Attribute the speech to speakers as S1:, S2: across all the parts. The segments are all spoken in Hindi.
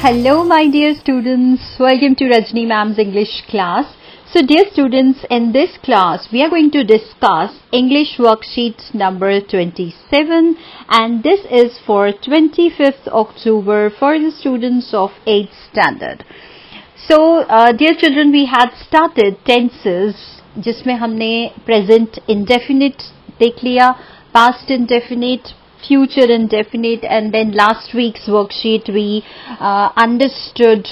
S1: Hello my dear students, welcome to Rajni ma'am's English class. So dear students, in this class we are going to discuss English worksheet number 27 and this is for 25th October for the students of 8th standard. So dear children, we had started tenses जिसमें हमने present indefinite देख लिया, past indefinite, future indefinite, and then last week's worksheet we understood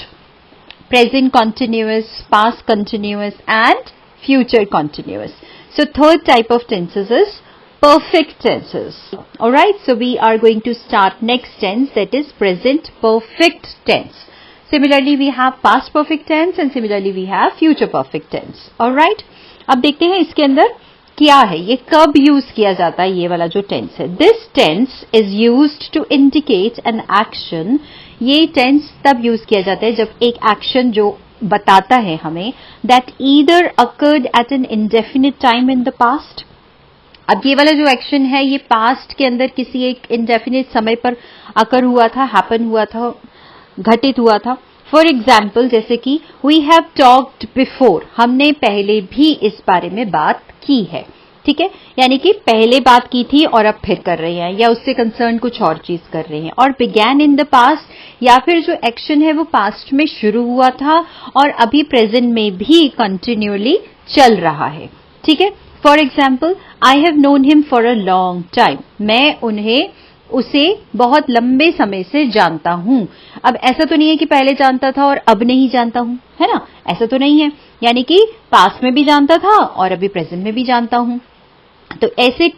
S1: present continuous, past continuous and future continuous. So third type of tenses is perfect tenses. Alright, so we are going to start next tense, that is present perfect tense. Similarly we have past perfect tense and similarly we have future perfect tense. Alright, अब देखते हैं इसके अंदर क्या है, ये कब यूज किया जाता है, ये वाला जो टेंस है. This tense is used to indicate an action. ये टेंस तब यूज किया जाता है जब एक एक्शन जो बताता है हमें that either occurred at an indefinite time in the past. अब ये वाला जो एक्शन है ये पास्ट के अंदर किसी एक इंडेफिनिट समय पर अकर हुआ था, हैपन हुआ था, घटित हुआ था. फॉर एग्जाम्पल जैसे कि वी हैव टॉक्ड बिफोर, हमने पहले भी इस बारे में बात की है. ठीक है, यानी कि पहले बात की थी और अब फिर कर रहे हैं या उससे कंसर्न कुछ और चीज कर रहे हैं. और बिगैन इन द पास्ट, या फिर जो एक्शन है वो पास्ट में शुरू हुआ था और अभी प्रेजेंट में भी कंटिन्यूअली चल रहा है. ठीक है, for example I have known him for a long time, मैं उसे बहुत लंबे समय से जानता हूं. अब ऐसा तो नहीं है कि पहले जानता था और अब नहीं जानता हूं, है ना, ऐसा तो नहीं है. यानी कि पास्ट में भी जानता था और अभी प्रेजेंट में भी जानता हूं. तो ऐसे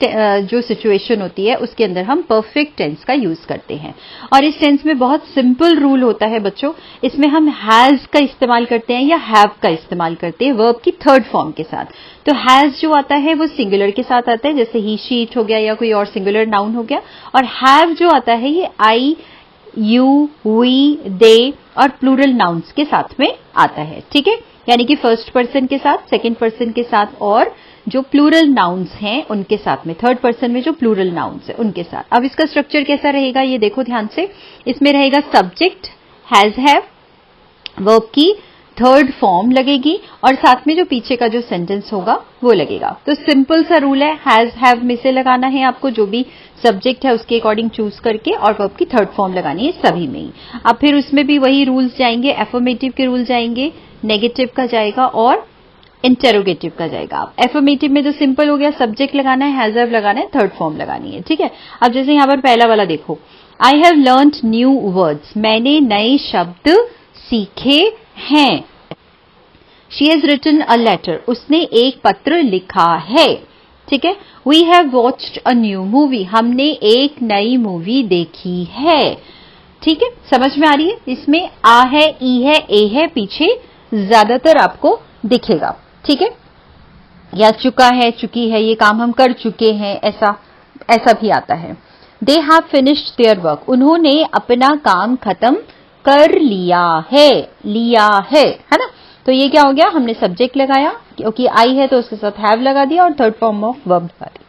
S1: जो सिचुएशन होती है उसके अंदर हम परफेक्ट टेंस का यूज करते हैं. और इस टेंस में बहुत सिंपल रूल होता है बच्चों, इसमें हम हैज का इस्तेमाल करते हैं या हैव का इस्तेमाल करते हैं वर्ब की थर्ड फॉर्म के साथ. तो हैज जो आता है वो सिंगुलर के साथ आता है, जैसे ही, शी, इट हो गया या कोई और सिंगुलर नाउन हो गया. और हैव जो आता है ये आई, यू, वी, दे और प्लूरल नाउन्स के साथ में आता है. ठीक है, यानी कि फर्स्ट पर्सन के साथ, सेकेंड पर्सन के साथ और जो प्लूरल नाउन्स हैं उनके साथ में, थर्ड पर्सन में जो प्लूरल नाउन्स है उनके साथ. अब इसका स्ट्रक्चर कैसा रहेगा ये देखो ध्यान से. इसमें रहेगा सब्जेक्ट हैज हैव, वर्ब की थर्ड फॉर्म लगेगी और साथ में जो पीछे का जो सेंटेंस होगा वो लगेगा. तो सिंपल सा रूल है, हैज हैव में से लगाना है आपको, जो भी सब्जेक्ट है उसके अकॉर्डिंग चूज करके, और वर्ब की थर्ड फॉर्म लगानी है सभी में ही. अब फिर उसमें भी वही रूल्स जाएंगे, एफर्मेटिव के रूल जाएंगे, नेगेटिव का जाएगा और इंटेरोगेटिव का जाएगा. एफर्मेटिव में तो सिंपल हो गया, सब्जेक्ट लगाना है, हैज हैव लगाना है, थर्ड फॉर्म लगानी है. ठीक है, अब जैसे यहां पर पहला वाला देखो, I have learned new words, मैंने नए शब्द सीखे हैं. She has written a letter, उसने एक पत्र लिखा है. ठीक है, we have watched a new movie, हमने एक नई मूवी देखी है. ठीक है, समझ में आ रही है. इसमें आ है, ई है, ए है, पीछे ज्यादातर आपको दिखेगा. ठीक है, या चुका है, चुकी है, ये काम हम कर चुके हैं, ऐसा भी आता है. They have finished their work, उन्होंने अपना काम खत्म कर लिया है ना. तो ये क्या हो गया, हमने सब्जेक्ट लगाया, क्योंकि आई है तो उसके साथ हैव लगा दिया और थर्ड फॉर्म ऑफ वर्ब लगा दिया.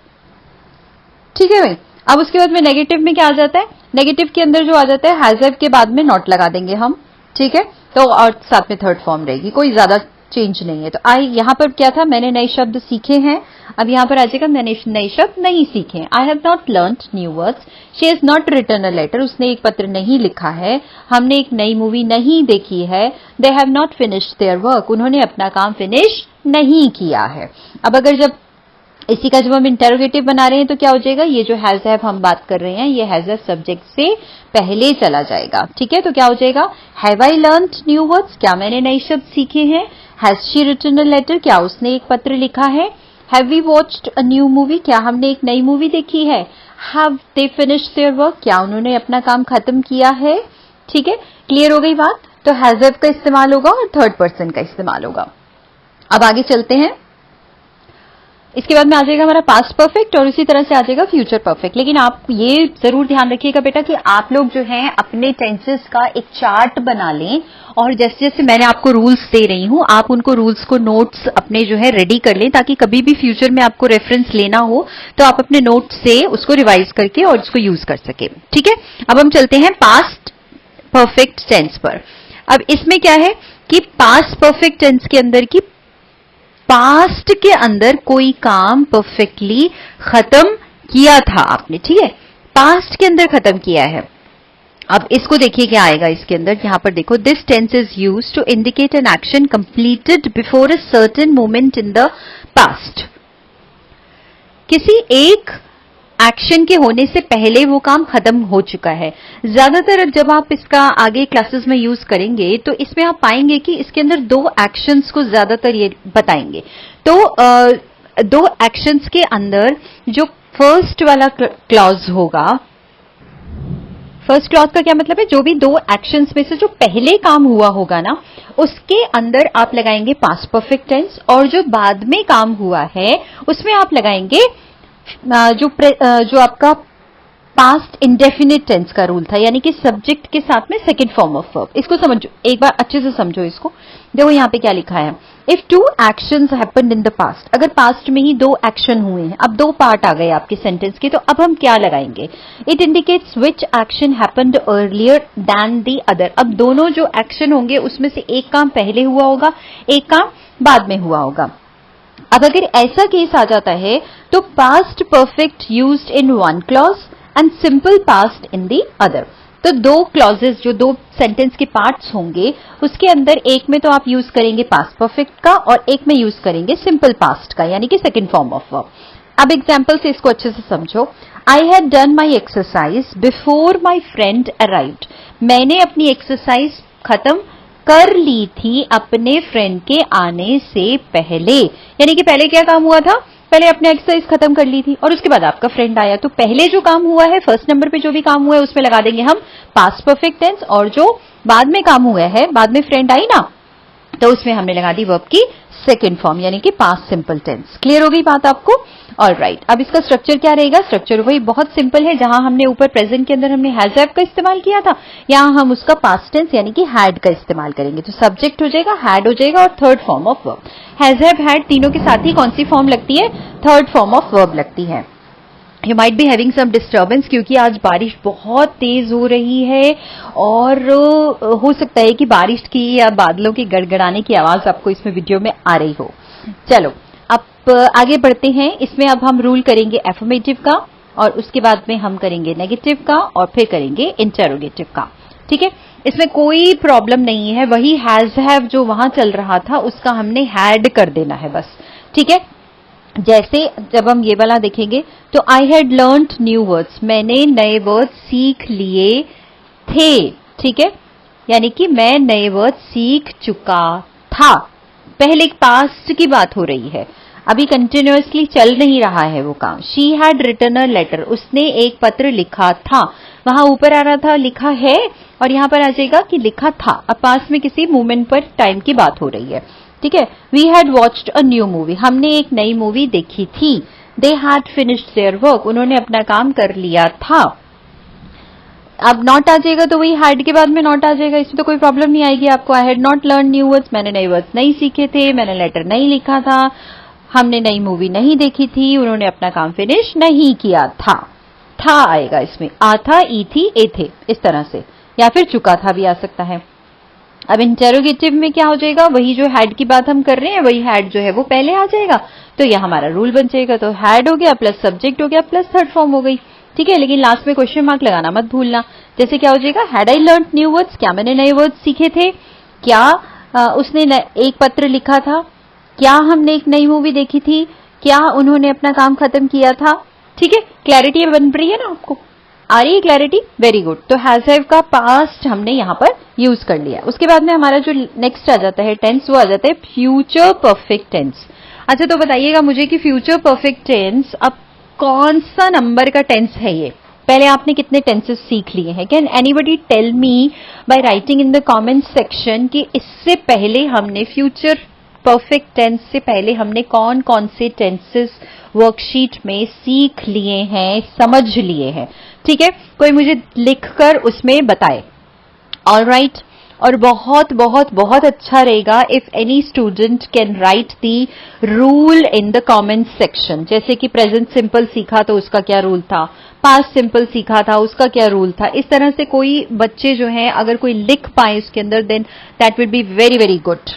S1: ठीक है भाई. अब उसके बाद में नेगेटिव में क्या आ जाता है, नेगेटिव के अंदर जो आ जाता है हैज हैव के बाद में नॉट लगा देंगे हम. ठीक है, तो और साथ में थर्ड फॉर्म रहेगी, कोई ज्यादा चेंज नहीं है. तो आई यहां पर क्या था, मैंने नए शब्द सीखे हैं. अब यहां पर आ जाएगा मैंने नए शब्द नहीं सीखे. I have not learned new words, she has not written a letter, उसने एक पत्र नहीं लिखा है. हमने एक नई मूवी नहीं देखी है. They have not finished their work, उन्होंने अपना काम फिनिश नहीं किया है. अब अगर जब इसी का जब हम इंटेरोगेटिव बना रहे हैं तो क्या हो जाएगा, ये जो हैज हैव हम बात कर रहे हैं ये हैज हैव सब्जेक्ट से पहले चला जाएगा. ठीक है, तो क्या हो जाएगा, have I learned new words, क्या मैंने नए शब्द सीखे हैं. Has she written a letter, क्या उसने एक पत्र लिखा है. Have we watched a new movie, क्या हमने एक नई मूवी देखी है. Have they finished their work, क्या उन्होंने अपना काम खत्म किया है. ठीक है, क्लियर हो गई बात. तो हैज हैव का इस्तेमाल होगा और थर्ड पर्सन का इस्तेमाल होगा. अब आगे चलते हैं. इसके बाद में आ जाएगा हमारा पास्ट परफेक्ट और उसी तरह से आ जाएगा फ्यूचर परफेक्ट. लेकिन आप ये जरूर ध्यान रखिएगा बेटा कि आप लोग जो हैं अपने टेंसेस का एक चार्ट बना लें और जैसे जैसे मैंने आपको रूल्स दे रही हूं आप उनको रूल्स को नोट्स अपने जो है रेडी कर लें, ताकि कभी भी फ्यूचर में आपको रेफरेंस लेना हो तो आप अपने नोट्स से उसको रिवाइज करके और उसको यूज कर सके. ठीक है, अब हम चलते हैं पास्ट परफेक्ट टेंस पर। अब इसमें क्या है कि पास्ट परफेक्ट टेंस के अंदर की पास्ट के अंदर कोई काम परफेक्टली खत्म किया था आपने, ठीक है, पास्ट के अंदर खत्म किया है। अब इसको देखिए क्या आएगा इसके अंदर, यहां पर देखो, this tense is used to indicate an action completed before a certain moment in the past. किसी एक एक्शन के होने से पहले वो काम खत्म हो चुका है। ज्यादातर जब आप इसका आगे क्लासेस में यूज करेंगे तो इसमें आप पाएंगे कि इसके अंदर दो एक्शंस को ज्यादातर ये बताएंगे। तो दो एक्शंस के अंदर जो फर्स्ट वाला क्लॉज होगा, फर्स्ट क्लॉज का क्या मतलब है, जो भी दो एक्शंस में से जो पहले काम हुआ होगा ना, उसके अंदर आप लगाएंगे पास्ट परफेक्ट टेंस, और जो बाद में काम हुआ है उसमें आप लगाएंगे जो आपका पास्ट इंडेफिनिट टेंस का रूल था, यानी कि सब्जेक्ट के साथ में सेकंड फॉर्म ऑफ वर्ब। इसको समझो, एक बार अच्छे से समझो इसको। देखो यहां पे क्या लिखा है, if two actions happened in the past, अगर पास्ट में ही दो एक्शन हुए हैं, अब दो पार्ट आ गए आपके सेंटेंस के, तो अब हम क्या लगाएंगे, it indicates which action happened earlier than the other. अब दोनों जो एक्शन होंगे उसमें से एक काम पहले हुआ होगा, एक काम बाद में हुआ होगा। अब अगर ऐसा केस आ जाता है तो past perfect used in one clause and simple past in the other. तो दो क्लॉजेस, जो दो सेंटेंस के पार्ट्स होंगे, उसके अंदर एक में तो आप यूज करेंगे पास्ट परफेक्ट का और एक में यूज करेंगे सिंपल पास्ट का, यानी कि सेकंड फॉर्म ऑफ वर्ब। अब एग्जांपल से इसको अच्छे से समझो। I had done my exercise before my friend arrived. मैंने अपनी एक्सरसाइज खत्म कर ली थी अपने फ्रेंड के आने से पहले, यानी कि पहले क्या काम हुआ था, पहले अपने एक्सरसाइज खत्म कर ली थी और उसके बाद आपका फ्रेंड आया। तो पहले जो काम हुआ है, फर्स्ट नंबर पे जो भी काम हुआ है, उसमें लगा देंगे हम पास्ट परफेक्ट टेंस, और जो बाद में काम हुआ है, बाद में फ्रेंड आई ना, तो उसमें हमने लगा दी वर्ब की सेकेंड फॉर्म, यानी कि पास्ट सिंपल टेंस। क्लियर हो गई बात आपको? ऑलराइट, अब इसका स्ट्रक्चर क्या रहेगा? स्ट्रक्चर वही बहुत सिंपल है, जहां हमने ऊपर प्रेजेंट के अंदर हमने हैज हैव का इस्तेमाल किया था, यहां हम उसका पास्ट टेंस यानी कि हैड का इस्तेमाल करेंगे। तो सब्जेक्ट हो जाएगा, हैड हो जाएगा, और third form of verb. Has have had तीनों के साथ ही कौन सी फॉर्म लगती है? थर्ड फॉर्म ऑफ वर्ब लगती है। You might be having some disturbance, क्योंकि आज बारिश बहुत तेज हो रही है और हो सकता है कि बारिश की या बादलों के गड़गड़ाने की आवाज आपको इसमें वीडियो में आ रही हो। चलो अब आगे बढ़ते हैं। इसमें अब हम रूल करेंगे एफर्मेटिव का, और उसके बाद में हम करेंगे नेगेटिव का, और फिर करेंगे इंटरोगेटिव का। ठीक है, इसमें कोई प्रॉब्लम नहीं है, वही हैज हैव जो वहां चल रहा था उसका हमने हैड कर देना है बस। ठीक है, जैसे जब हम ये वाला देखेंगे तो I had learned new words, मैंने नए वर्ड सीख लिए थे। ठीक है, यानी कि मैं नए वर्ड सीख चुका था। पहले पास्ट की बात हो रही है, अभी कंटिन्यूअसली चल नहीं रहा है वो काम। She had written a letter, उसने एक पत्र लिखा था। वहां ऊपर आ रहा था लिखा है, और यहां पर आ जाएगा कि लिखा था। अब पास में किसी मोमेंट पर टाइम की बात हो रही है। ठीक है, we had watched a new movie, हमने एक नई मूवी देखी थी। They had finished their work, उन्होंने अपना काम कर लिया था। अब नॉट आ जाएगा तो वही हैड के बाद में नॉट आ जाएगा, इसमें तो कोई प्रॉब्लम नहीं आएगी आपको। I had not learn new words, मैंने नए वर्ड्स नहीं सीखे थे, मैंने लेटर नहीं लिखा था, हमने नई मूवी नहीं देखी थी, उन्होंने अपना काम फिनिश नहीं किया था आएगा इसमें, आ था, ई थी, ए थे, इस तरह से, या फिर चुका था भी आ सकता है। अब इंटेरोगेटिव में क्या हो जाएगा, वही जो हैड की बात हम कर रहे हैं, वही हैड जो है वो पहले आ जाएगा, तो यह हमारा रूल बन जाएगा। तो हैड हो गया प्लस सब्जेक्ट हो गया प्लस थर्ड फॉर्म हो गई। ठीक है, लेकिन लास्ट में क्वेश्चन मार्क लगाना मत भूलना। जैसे क्या हो जाएगा, had I learn new words, क्या मैंने नए वर्ड्स सीखे थे, क्या उसने एक पत्र लिखा था, क्या हमने एक नई मूवी देखी थी, क्या उन्होंने अपना काम खत्म किया था। ठीक है, क्लैरिटी बन रही है ना आपको? आ रही है क्लैरिटी? Very good. तो हैज हैव का पास्ट हमने यहां पर यूज कर लिया। उसके बाद में हमारा जो नेक्स्ट आ जाता है टेंस, वो आ जाता है फ्यूचर परफेक्ट टेंस। अच्छा, तो बताइएगा मुझे कि फ्यूचर परफेक्ट टेंस अब कौन सा नंबर का टेंस है ये? पहले आपने कितने टेंसेस सीख लिए हैं? Can anybody tell me by writing in the comment section कि इससे पहले हमने फ्यूचर परफेक्ट टेंस से पहले हमने कौन कौन से टेंसेस वर्कशीट में सीख लिए हैं, समझ लिए हैं? ठीक है, कोई मुझे लिखकर उसमें बताए। ऑलराइट, और बहुत बहुत बहुत अच्छा रहेगा if any student can write the rule in the comment section. जैसे कि प्रेजेंट सिंपल सीखा तो उसका क्या रूल था, पास्ट सिंपल सीखा था उसका क्या रूल था, इस तरह से कोई बच्चे जो हैं अगर कोई लिख पाए उसके अंदर, then that will be very very good.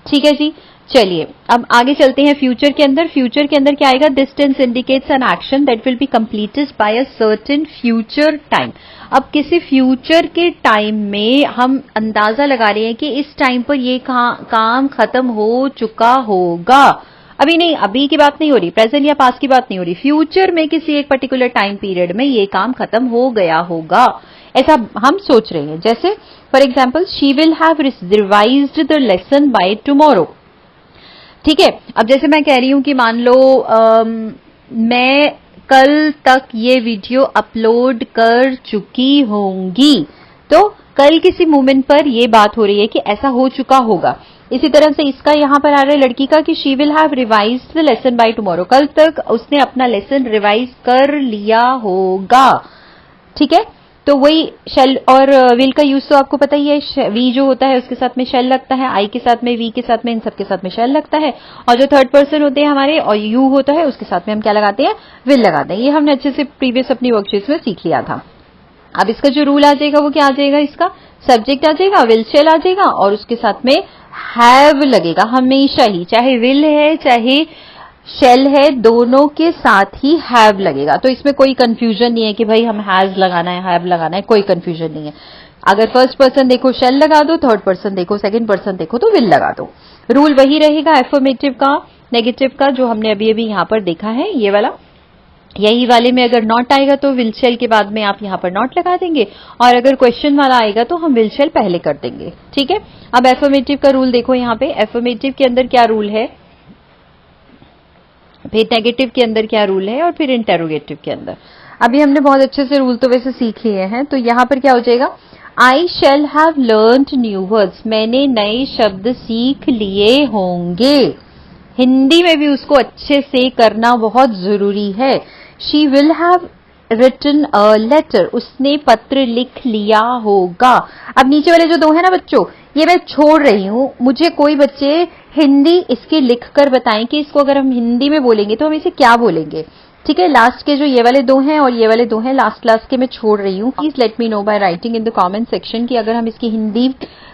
S1: ठीक है जी, चलिए अब आगे चलते हैं फ्यूचर के अंदर। फ्यूचर के अंदर क्या आएगा, this tense indicates an action that will be completed by a certain future time. अब किसी फ्यूचर के टाइम में हम अंदाजा लगा रहे हैं कि इस टाइम पर ये काम खत्म हो चुका होगा। अभी नहीं, अभी की बात नहीं हो रही, प्रेजेंट या पास्ट की बात नहीं हो रही, फ्यूचर में किसी एक पर्टिकुलर टाइम पीरियड में ये काम खत्म हो गया होगा, ऐसा हम सोच रहे हैं। जैसे for example, she will have revised the lesson by tomorrow. ठीक है, अब जैसे मैं कह रही हूं कि मान लो मैं कल तक ये वीडियो अपलोड कर चुकी होंगी, तो कल किसी मोमेंट पर ये बात हो रही है कि ऐसा हो चुका होगा। इसी तरह से इसका यहां पर आ रहा है लड़की का कि she will have revised the lesson by tomorrow, कल तक उसने अपना लेसन रिवाइज कर लिया होगा। ठीक है, तो वही शेल और विल का यूज तो आपको पता ही है, वी जो होता है उसके साथ में शेल लगता है, आई के साथ में, वी के साथ में, इन सब के साथ में शेल लगता है, और जो थर्ड पर्सन होते हैं हमारे और यू होता है उसके साथ में हम क्या लगाते हैं, विल लगाते हैं। ये हमने अच्छे से प्रीवियस अपनी वर्कशीट्स में सीख लिया था। अब इसका जो रूल आ जाएगा वो क्या आ जाएगा, इसका सब्जेक्ट आ जाएगा, विल शेल आ जाएगा और उसके साथ में हैव लगेगा हमेशा ही, चाहे विल है चाहे शेल है, दोनों के साथ ही हैव लगेगा। तो इसमें कोई कंफ्यूजन नहीं है कि भाई हम हैज लगाना है हैव लगाना है, कोई कंफ्यूजन नहीं है। अगर फर्स्ट पर्सन देखो शेल लगा दो, थर्ड पर्सन देखो, सेकंड पर्सन देखो तो विल लगा दो। रूल वही रहेगा एफर्मेटिव का, नेगेटिव का, जो हमने अभी अभी यहां पर देखा है ये वाला। यही वाले में अगर नॉट आएगा तो विल शेल के बाद में आप यहां पर नॉट लगा देंगे, और अगर क्वेश्चन वाला आएगा तो हम विल शेल पहले कर देंगे। ठीक है, अब एफर्मेटिव का रूल देखो यहाँ पे, एफर्मेटिव के अंदर क्या रूल है, फिर नेगेटिव के अंदर क्या रूल है, और फिर इंटेरोगेटिव के अंदर। अभी हमने बहुत अच्छे से रूल तो वैसे सीख लिए हैं, तो यहां पर क्या हो जाएगा, आई shall have learned new words, मैंने नए शब्द सीख लिए होंगे। हिंदी में भी उसको अच्छे से करना बहुत जरूरी है। She will have written a letter, उसने पत्र लिख लिया होगा। अब नीचे वाले जो दो है ना बच्चों, ये मैं छोड़ रही हूं, मुझे कोई बच्चे हिंदी इसके लिख कर बताएं कि इसको अगर हम हिंदी में बोलेंगे तो हम इसे क्या बोलेंगे। ठीक है, लास्ट के जो ये वाले दो हैं और ये वाले दो हैं, लास्ट के मैं छोड़ रही हूं। Please let me know bye writing in the comment section कि अगर हम इसकी हिंदी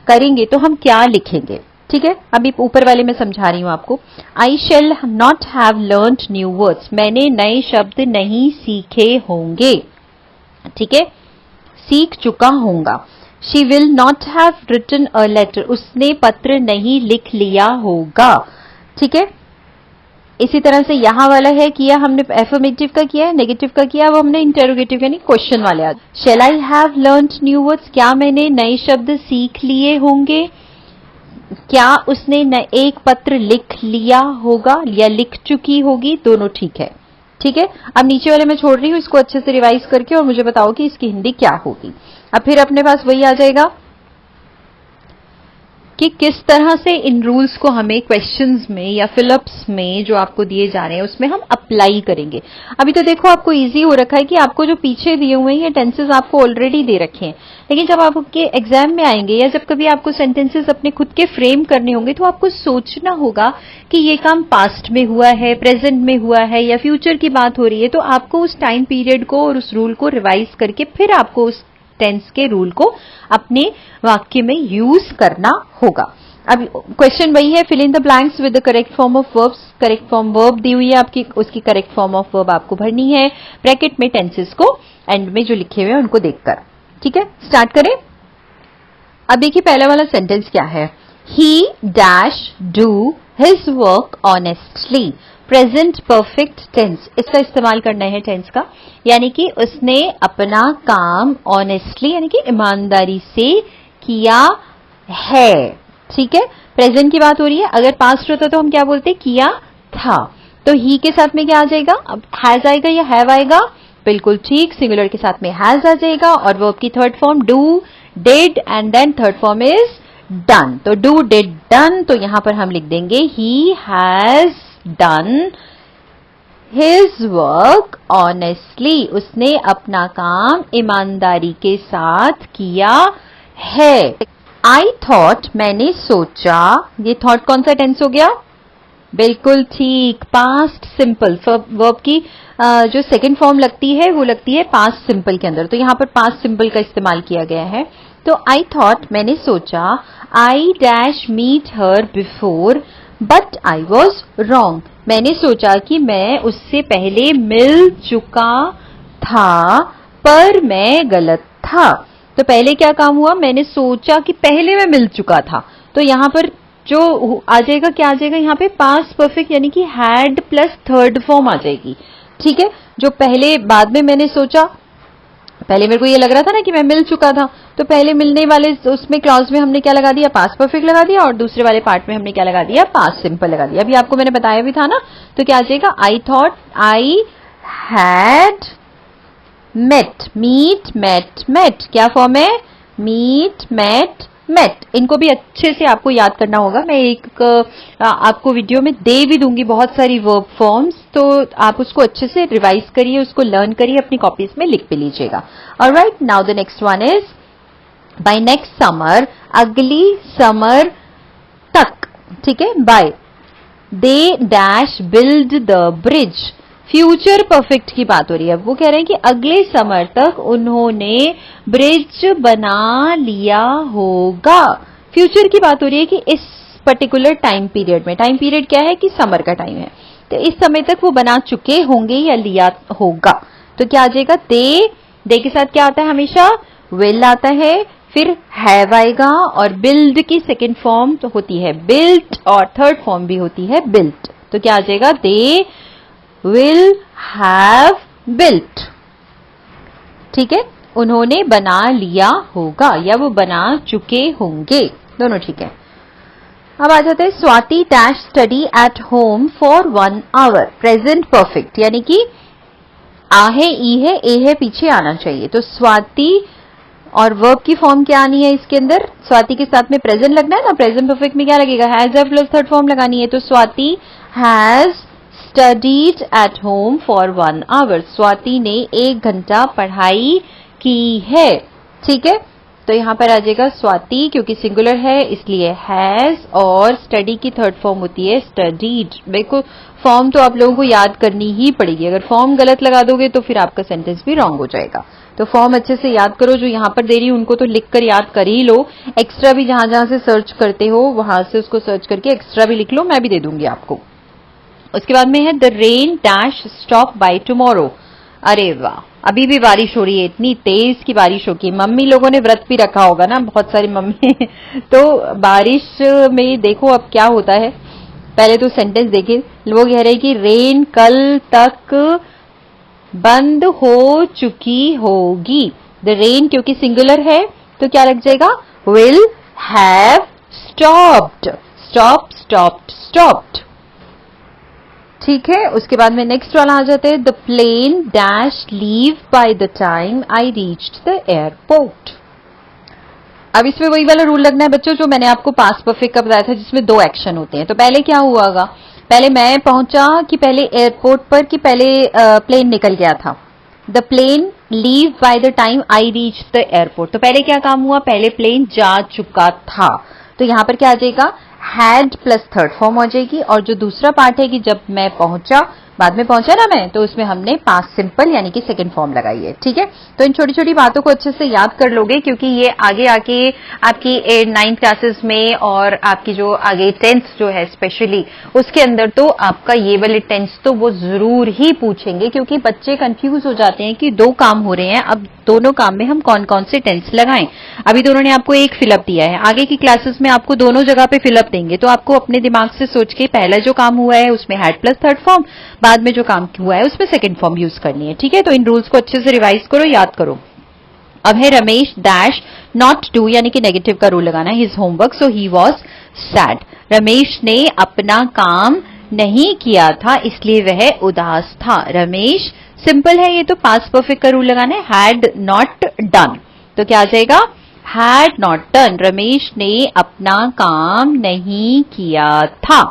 S1: करेंगे तो हम क्या लिखेंगे। ठीक है, अभी ऊपर वाले में समझा रही हूं आपको। I shall not have learned new words, मैंने नए शब्द नहीं सीखे होंगे। ठीक है, सीख चुका होगा। She will not have written a letter, उसने पत्र नहीं लिख लिया होगा। ठीक है, इसी तरह से यहां वाला है, किया हमने एफर्मेटिव का किया है, नेगेटिव का किया, वो हमने इंटेरोगेटिव यानी क्वेश्चन वाले आज। Shall I have learned new words, क्या मैंने नए शब्द सीख लिए होंगे, क्या उसने एक पत्र लिख लिया होगा या लिख चुकी होगी, दोनों ठीक है। ठीक है, अब नीचे वाले मैं छोड़ रही हूं, इसको अच्छे से रिवाइज करके और मुझे बताओ कि इसकी हिंदी क्या होगी। अब फिर अपने पास वही आ जाएगा कि किस तरह से इन रूल्स को हमें क्वेश्चंस में या फिलअप्स में जो आपको दिए जा रहे हैं उसमें हम अप्लाई करेंगे। अभी तो देखो आपको इजी हो रखा है कि आपको जो पीछे दिए हुए हैं ये टेंसेस आपको ऑलरेडी दे रखे हैं, लेकिन जब आपके एग्जाम में आएंगे या जब कभी आपको सेंटेंसेस अपने खुद के फ्रेम करने होंगे तो आपको सोचना होगा कि ये काम पास्ट में हुआ है, प्रेजेंट में हुआ है या फ्यूचर की बात हो रही है। तो आपको उस टाइम पीरियड को और उस रूल को रिवाइज करके फिर आपको उस टेंस के रूल को अपने वाक्य में यूज करना होगा। अब क्वेश्चन वही है, fill in the blanks with the correct form of verbs. Correct form verb दी हुई है आपकी, उसकी करेक्ट फॉर्म ऑफ वर्ब आपको भरनी है ब्रैकेट में टेंसेस को एंड में जो लिखे हुए हैं उनको देखकर। ठीक है, स्टार्ट करें। अब देखिए पहला वाला सेंटेंस क्या है, he dash do his work honestly. Present perfect tense, इसका इस्तेमाल करना है टेंस का, यानी कि उसने अपना काम ऑनेस्टली यानी कि ईमानदारी से किया है। ठीक है, प्रेजेंट की बात हो रही है, अगर पास्ट होता तो हम क्या बोलते, किया था। तो ही के साथ में क्या आ जाएगा, अब हैज आएगा या हैव आएगा, बिल्कुल ठीक, सिंगुलर के साथ में हैज आ जाएगा और वर्ब की third form do, did and then third form is done. तो डू डिड डन, तो यहां पर हम लिख देंगे he has done his work honestly, उसने अपना काम ईमानदारी के साथ किया है। आई थॉट, मैंने सोचा, ये थॉट कौन सा टेंस हो गया? बिल्कुल ठीक, पास्ट सिंपल। वर्ब की जो सेकंड फॉर्म लगती है वो लगती है पास्ट सिंपल के अंदर, तो यहां पर पास्ट सिंपल का इस्तेमाल किया गया है। तो आई थॉट, मैंने सोचा, I dash meet her before but I was wrong, मैंने सोचा कि मैं उससे पहले मिल चुका था पर मैं गलत था। तो पहले क्या काम हुआ? मैंने सोचा कि पहले मैं मिल चुका था, तो यहां पर जो आ जाएगा, क्या आ जाएगा यहाँ पे? पास्ट परफेक्ट, यानी कि हैड प्लस थर्ड फॉर्म आ जाएगी। ठीक है, जो पहले बाद में मैंने सोचा, पहले मेरे को ये लग रहा था ना कि मैं मिल चुका था, तो पहले मिलने वाले उसमें क्लॉज में हमने क्या लगा दिया? पास्ट परफेक्ट लगा दिया, और दूसरे वाले पार्ट में हमने क्या लगा दिया? पास्ट सिंपल लगा दिया। अभी आपको मैंने बताया भी था ना, तो क्या आ जाएगा? I thought, I had met, meet met met, क्या फॉर्म है? Meet met met. इनको भी अच्छे से आपको याद करना होगा। मैं एक आपको वीडियो में दे भी दूंगी बहुत सारी वर्ब फॉर्म्स, तो आप उसको अच्छे से रिवाइज करिए, उसको लर्न करिए, अपनी कॉपीज में लिख भी लीजिएगा। Alright, now the next one is by next summer, अगली समर तक। ठीक है, by they dash build the bridge, future perfect की बात हो रही है। वो कह रहे हैं कि अगले समर तक उन्होंने ब्रिज बना लिया होगा। फ्यूचर की बात हो रही है कि इस पर्टिकुलर टाइम पीरियड में, टाइम पीरियड क्या है कि समर का टाइम है, तो इस समय तक वो बना चुके होंगे या लिया होगा। तो क्या आ जाएगा? दे के साथ क्या आता है? हमेशा विल आता है, फिर हैव आएगा, और बिल्ड की सेकेंड फॉर्म तो होती है बिल्ट, और थर्ड फॉर्म भी होती है बिल्ट। तो क्या आ जाएगा? दे will have built। ठीक है, उन्होंने बना लिया होगा या वो बना चुके होंगे, दोनों ठीक है। अब आ जाते हैं Swati dash study at home for 1 hour, present perfect, यानी कि आ है, ई है, ए है, पीछे आना चाहिए। तो स्वाति और वर्ब की फॉर्म क्या आनी है इसके अंदर? स्वाति के साथ में प्रेजेंट लगना है ना, प्रेजेंट परफेक्ट में क्या लगेगा? हैज है प्लस थर्ड फॉर्म लगानी है। तो Swati has studied at home for 1 hour, Swati ने 1 घंटा पढ़ाई की है। ठीक है, तो यहां पर आ जाएगा स्वाति, क्योंकि सिंगुलर है इसलिए हैज, और स्टडी की थर्ड फॉर्म होती है स्टडीड। देखो, फॉर्म तो आप लोगों को याद करनी ही पड़ेगी, अगर फॉर्म गलत लगा दोगे तो फिर आपका सेंटेंस भी रॉन्ग हो जाएगा। तो फॉर्म अच्छे से याद करो, जो यहां पर दे रही हूं उनको तो लिख कर याद कर ही लो, एक्स्ट्रा भी जहां जहां से सर्च करते हो वहां से उसको सर्च करके एक्स्ट्रा भी लिख लो, मैं भी दे दूंगी आपको। उसके बाद में है the rain dash stop by tomorrow. अरे वाह, अभी भी बारिश हो रही है, इतनी तेज की बारिश होगी। मम्मी लोगों ने व्रत भी रखा होगा ना, बहुत सारी मम्मी तो बारिश में देखो अब क्या होता है। पहले तो सेंटेंस देखिए, लोग कह रहे हैं कि रेन कल तक बंद हो चुकी होगी। द रेन क्योंकि सिंगुलर है तो क्या लग जाएगा? Will have stopped, stop stopped stopped. ठीक है, उसके बाद में नेक्स्ट वाला आ जाते हैं the plane dash leave by the time I reached the airport. अब इसमें वही वाला रूल लगना है बच्चों जो मैंने आपको पास्ट परफेक्ट का बताया था, जिसमें 2 एक्शन होते हैं। तो पहले क्या हुआगा? पहले मैं पहुंचा कि पहले एयरपोर्ट पर, कि पहले प्लेन निकल गया था? The plane leave by the time I reach the airport. तो पहले क्या काम हुआ? पहले प्लेन जा चुका था, तो यहां पर क्या आ जाएगा? हैड प्लस थर्ड फॉर्म हो जाएगी। और जो दूसरा पार्ट है कि जब मैं पहुंचा, बाद में पहुंचा ना मैं, तो उसमें हमने पास्ट सिंपल यानी कि सेकंड फॉर्म लगाई है। ठीक है, तो इन छोटी छोटी बातों को अच्छे से याद कर लोगे, क्योंकि ये आगे आके आपकी 9th क्लासेस में और आपकी जो आगे 10th जो है स्पेशली, उसके अंदर तो आपका ये वाले टेंस तो वो जरूर ही पूछेंगे, क्योंकि बच्चे कंफ्यूज हो जाते हैं कि 2 काम हो रहे हैं, अब दोनों काम में हम कौन कौन से टेंस लगाएं। अभी दोनों ने आपको एक फिलअप दिया है, आगे की क्लासेस में आपको दोनों जगह पे फिलअप देंगे, तो आपको अपने दिमाग से सोच के पहला जो काम हुआ है उसमें हैड प्लस थर्ड फॉर्म, बाद में जो काम हुआ है उसमें सेकंड फॉर्म यूज करनी है। ठीक है, तो इन रूल्स को अच्छे से रिवाइज करो, याद करो। अब है रमेश डैश नॉट डू, यानी कि नेगेटिव का रूल लगाना है, his homework so he was sad. Ramesh ने अपना काम नहीं किया था इसलिए वह उदास था। रमेश सिंपल है, ये तो पास्ट परफेक्ट का रूल लगाना है, हैड नॉट डन। तो क्या आ जाएगा? हैड नॉट डन, रमेश ने अपना काम नहीं किया था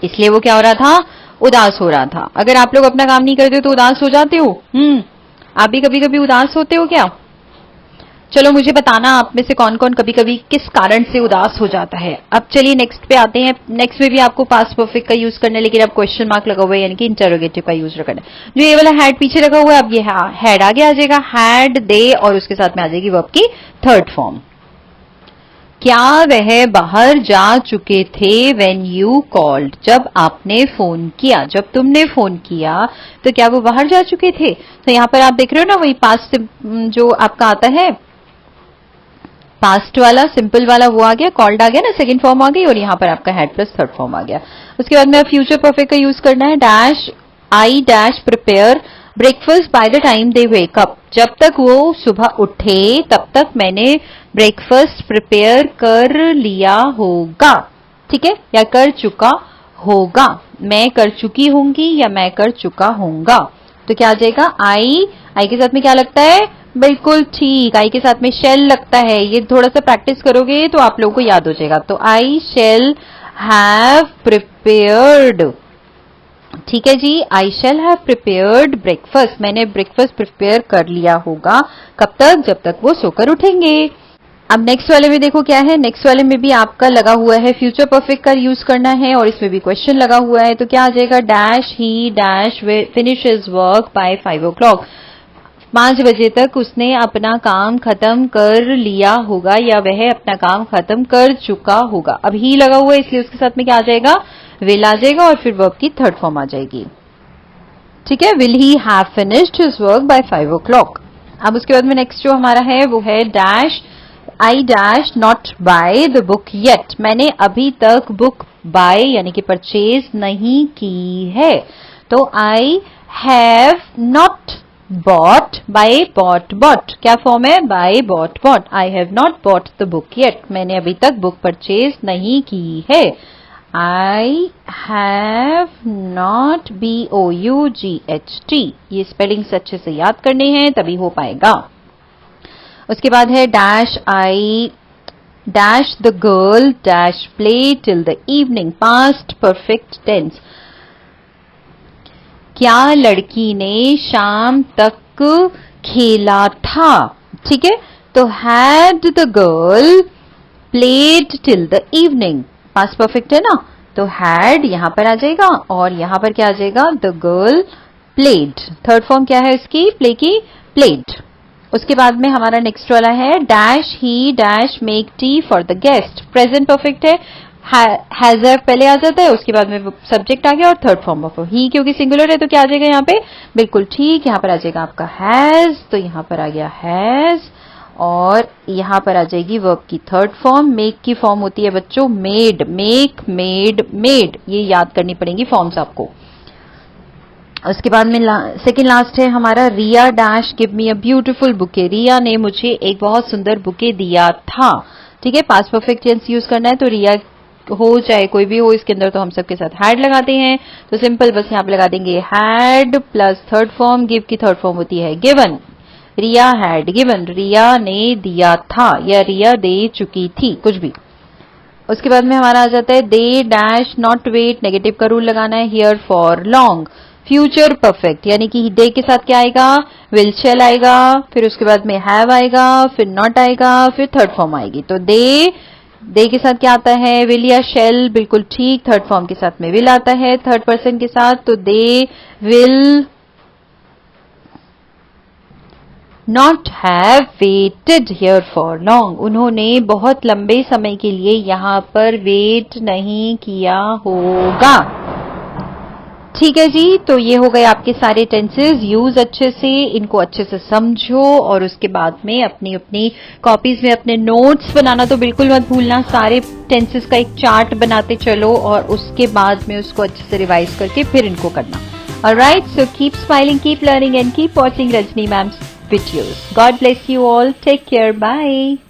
S1: इसलिए वो क्या हो रहा था? उदास हो रहा था। अगर आप लोग अपना काम नहीं करते तो उदास हो जाते हो? आप भी कभी कभी उदास होते हो क्या? चलो मुझे बताना आप में से कौन कौन कभी कभी किस कारण से उदास हो जाता है। अब चलिए नेक्स्ट पे आते हैं। नेक्स्ट में भी आपको पास्ट परफेक्ट का यूज करना है, लेकिन अब क्वेश्चन मार्क लगा हुआ है, यानी कि इंटरोगेटिव का यूज करना है। जो ये वाला हैड पीछे लगा हुआ है, अब ये हैड आगे आ जाएगा, हैड दे, और उसके साथ में आ जाएगी वर्ब की थर्ड फॉर्म। क्या वह बाहर जा चुके थे व्हेन यू कॉल्ड, जब आपने फोन किया, जब तुमने फोन किया तो क्या वो बाहर जा चुके थे। तो यहां पर आप देख रहे हो ना, वही पास्ट जो आपका आता है पास्ट वाला सिंपल वाला वो आ गया, कॉल्ड आ गया ना, सेकंड फॉर्म आ गई, और यहां पर आपका हैड प्लस थर्ड फॉर्म आ गया। उसके बाद में फ्यूचर परफेक्ट का यूज करना है। Dash I dash prepare breakfast bye the time they wake up, जब तक वो सुबह उठे तब तक मैंने ब्रेकफास्ट प्रिपेयर कर लिया होगा। ठीक है, या कर चुका होगा, मैं कर चुकी होंगी या मैं कर चुका होऊंगा। तो क्या आ जाएगा, आई के साथ में क्या लगता है, बिल्कुल ठीक, आई के साथ में शेल लगता है। ये थोड़ा सा प्रैक्टिस करोगे तो आप लोगों को याद हो जाएगा। तो आई शेल हैव प्रिपेयर्ड, ठीक है जी, I shall have prepared breakfast, मैंने ब्रेकफास्ट प्रिपेयर कर लिया होगा। कब तक, जब तक वो सोकर उठेंगे। अब नेक्स्ट वाले में देखो क्या है, नेक्स्ट वाले में भी आपका लगा हुआ है फ्यूचर परफेक्ट का यूज करना है, और इसमें भी क्वेश्चन लगा हुआ है। तो क्या आ जाएगा, dash he dash finish his work by 5 o'clock, 5 बजे तक उसने अपना काम खत्म कर लिया होगा, या वह अपना काम खत्म कर चुका होगा। अब ही लगा हुआ है इसलिए उसके साथ में क्या आ जाएगा, विल आ जाएगा, और फिर वर्ब की थर्ड फॉर्म आ जाएगी। ठीक है, will he have finished his work by 5 o'clock। अब उसके बाद में नेक्स्ट जो हमारा है वो है dash I dash not by the book yet, मैंने अभी तक बुक बाय यानी कि परचेज नहीं की है। तो I have not bought, buy bought bought, क्या फॉर्म है, buy bought bought. I have not bought the book yet, मैंने अभी तक बुक परचेज नहीं की है। I have not BOUGHT, ये स्पेलिंग्स अच्छे से याद करने हैं तभी हो पाएगा। उसके बाद है dash I dash the girl dash play till the evening, past perfect tense, क्या लड़की ने शाम तक खेला था। ठीक है, तो had the girl played till the evening, past perfect है ना, तो हैड यहां पर आ जाएगा, और यहां पर क्या आ जाएगा, the girl played, third form क्या है इसकी, प्ले की, प्लेड। उसके बाद में हमारा नेक्स्ट वाला है dash he dash make tea for the guest, present perfect है, हैज पहले आ जाता है, उसके बाद में सब्जेक्ट आ गया, और थर्ड फॉर्म ऑफ ही, क्योंकि सिंगुलर है तो क्या आ जाएगा यहाँ पे, बिल्कुल ठीक, यहाँ पर आ जाएगा आपका हैज, तो यहाँ पर आ गया हैज, और यहां पर आ जाएगी वर्ब की थर्ड फॉर्म। मेक की फॉर्म होती है बच्चों मेड, मेक मेड मेड, ये याद करनी पड़ेंगी फॉर्म्स आपको। उसके बाद में सेकंड लास्ट है हमारा Riya dash give me a beautiful bouquet, Riya ने मुझे एक बहुत सुंदर बुके दिया था। ठीक है, पास्ट परफेक्ट टेंस यूज करना है, तो रिया हो चाहे कोई भी हो, इसके अंदर तो हम सबके साथ हैड लगाते हैं, तो सिंपल बस यहां पे लगा देंगे had plus third form, give की थर्ड फॉर्म होती है गिवन, रिया हैड गिवन, रिया ने दिया था या रिया दे चुकी थी, कुछ भी। उसके बाद में हमारा आ जाता है they dash not wait, negative का रूल लगाना है here for long, future perfect यानी कि डे के साथ क्या आएगा, विल शेल आएगा, फिर उसके बाद में हैव आएगा, फिर नॉट आएगा, फिर थर्ड फॉर्म आएगी। तो दे के साथ क्या आता है, विल या शेल, बिल्कुल ठीक, थर्ड फॉर्म के साथ में विल आता है थर्ड पर्सन के साथ, तो they will not have waited here for long, उन्होंने बहुत लंबे समय के लिए यहां पर वेट नहीं किया होगा। ठीक है जी, तो ये हो गए आपके सारे टेंसेस। यूज अच्छे से, इनको अच्छे से समझो, और उसके बाद में अपनी अपनी कॉपीज में अपने नोट्स बनाना तो बिल्कुल मत भूलना। सारे टेंसेस का एक चार्ट बनाते चलो, और उसके बाद में उसको अच्छे से रिवाइज करके फिर इनको करना। Alright, so keep smiling, keep learning and keep watching Rajni ma'am's videos. God bless you all. Take care. Bye.